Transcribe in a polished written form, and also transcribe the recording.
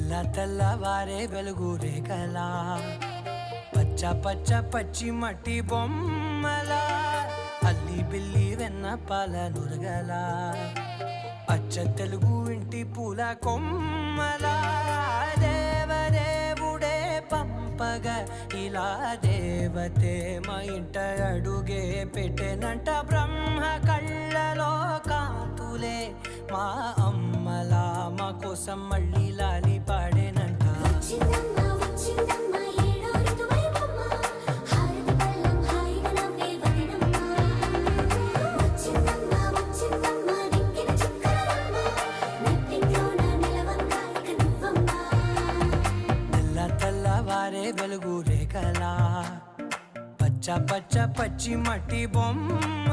తెల్లవారే వెలుగు రేఖలా పచ్చ పచ్చ పచ్చి మట్టి బొమ్మలా అల్లి బిల్లి వెన్న పాల నురగలా అచ్చ తెలుగు ఇంటి పూల కొమ్మలా దేవదేవుడే పంపగ ఇలా దేవతే మా ఇంట అడుగే పెట్టెనంట బ్రహ్మ కళ్ళలో కాంతులే మా అమ్మలా మా కోసం మళ్ళీ లాలి పాడేనంట తెల్లవారే వెలుగు రేఖలా పచ్చ పచ్చ పచ్చి మట్టి బొమ్మ